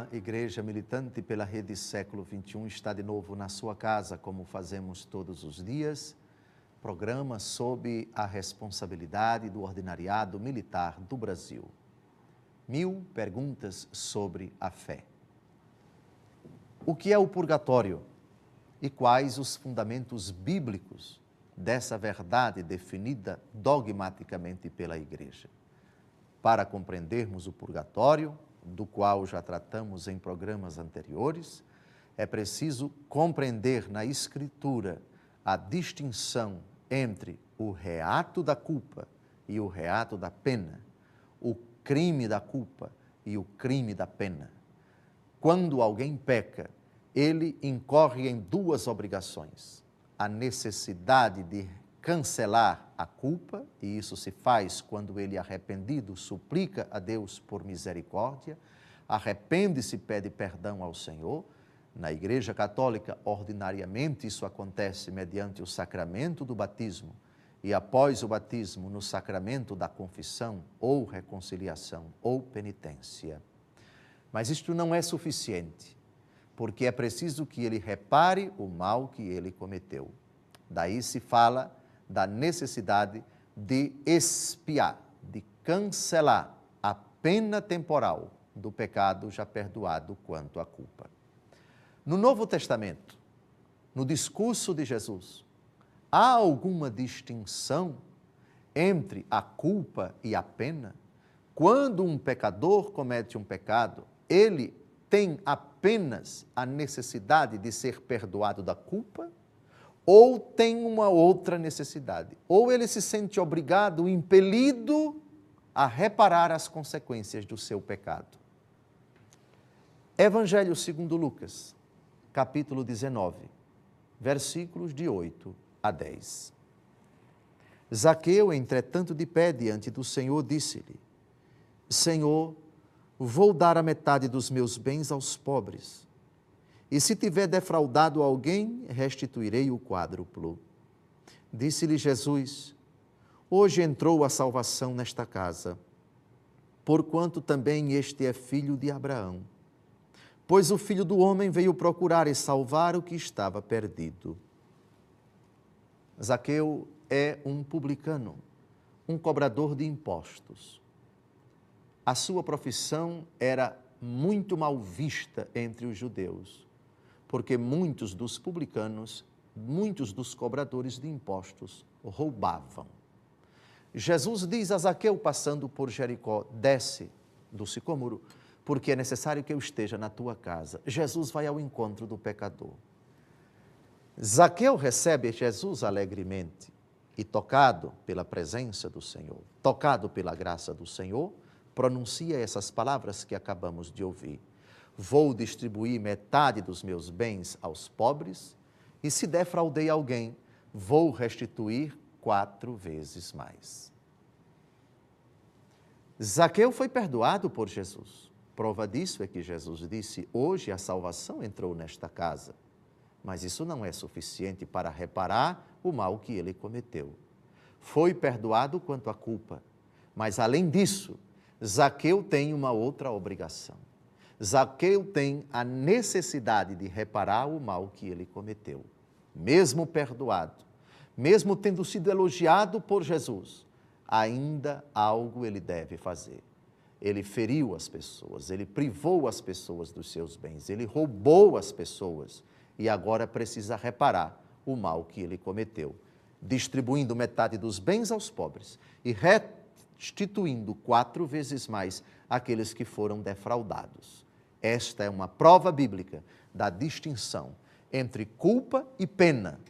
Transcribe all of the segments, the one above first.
programa Igreja Militante pela Rede Século XXI está de novo na sua casa, como fazemos todos os dias. Programa sob a responsabilidade do Ordinariado Militar do Brasil. 1000 perguntas sobre a fé. O que é o purgatório? E quais os fundamentos bíblicos dessa verdade definida dogmaticamente pela Igreja? Para compreendermos o purgatório, do qual já tratamos em programas anteriores, é preciso compreender na Escritura a distinção entre o reato da culpa e o reato da pena, o crime da culpa e o crime da pena. Quando alguém peca, ele incorre em duas obrigações: a necessidade de cancelar a culpa, e isso se faz quando ele, arrependido, suplica a Deus por misericórdia, arrepende-se e pede perdão ao Senhor. Na Igreja Católica, ordinariamente, isso acontece mediante o sacramento do batismo e, após o batismo, no sacramento da confissão, ou reconciliação, ou penitência. Mas isto não é suficiente, porque é preciso que ele repare o mal que ele cometeu. Daí se fala da necessidade de expiar, de cancelar a pena temporal do pecado já perdoado quanto à culpa. No Novo Testamento, no discurso de Jesus, há alguma distinção entre a culpa e a pena? Quando um pecador comete um pecado, ele tem apenas a necessidade de ser perdoado da culpa? Ou tem uma outra necessidade? Ou ele se sente obrigado, impelido a reparar as consequências do seu pecado? Evangelho segundo Lucas, capítulo 19, versículos de 8 a 10. Zaqueu, entretanto, de pé diante do Senhor, disse-lhe: Senhor, vou dar a metade dos meus bens aos pobres. E se tiver defraudado alguém, restituirei o quádruplo. Disse-lhe Jesus: Hoje entrou a salvação nesta casa, porquanto também este é filho de Abraão. Pois o Filho do Homem veio procurar e salvar o que estava perdido. Zaqueu é um publicano, um cobrador de impostos. A sua profissão era muito mal vista entre os judeus, porque muitos dos publicanos, muitos dos cobradores de impostos roubavam. Jesus diz a Zaqueu, passando por Jericó: desce do sicômoro, porque é necessário que eu esteja na tua casa. Jesus vai ao encontro do pecador. Zaqueu recebe Jesus alegremente e, tocado pela presença do Senhor, tocado pela graça do Senhor, pronuncia essas palavras que acabamos de ouvir: vou distribuir metade dos meus bens aos pobres, e se defraudei alguém, vou restituir 4 vezes mais. Zaqueu foi perdoado por Jesus. Prova disso é que Jesus disse: hoje a salvação entrou nesta casa. Mas isso não é suficiente para reparar o mal que ele cometeu. Foi perdoado quanto à culpa, mas além disso, Zaqueu tem uma outra obrigação. Zaqueu tem a necessidade de reparar o mal que ele cometeu. Mesmo perdoado, mesmo tendo sido elogiado por Jesus, ainda algo ele deve fazer. Ele feriu as pessoas, ele privou as pessoas dos seus bens, ele roubou as pessoas e agora precisa reparar o mal que ele cometeu, distribuindo metade dos bens aos pobres e restituindo 4 vezes mais aqueles que foram defraudados. Esta é uma prova bíblica da distinção entre culpa e pena,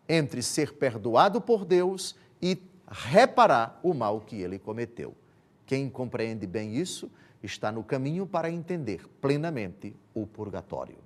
entre ser perdoado por Deus e reparar o mal que ele cometeu. Quem compreende bem isso está no caminho para entender plenamente o purgatório.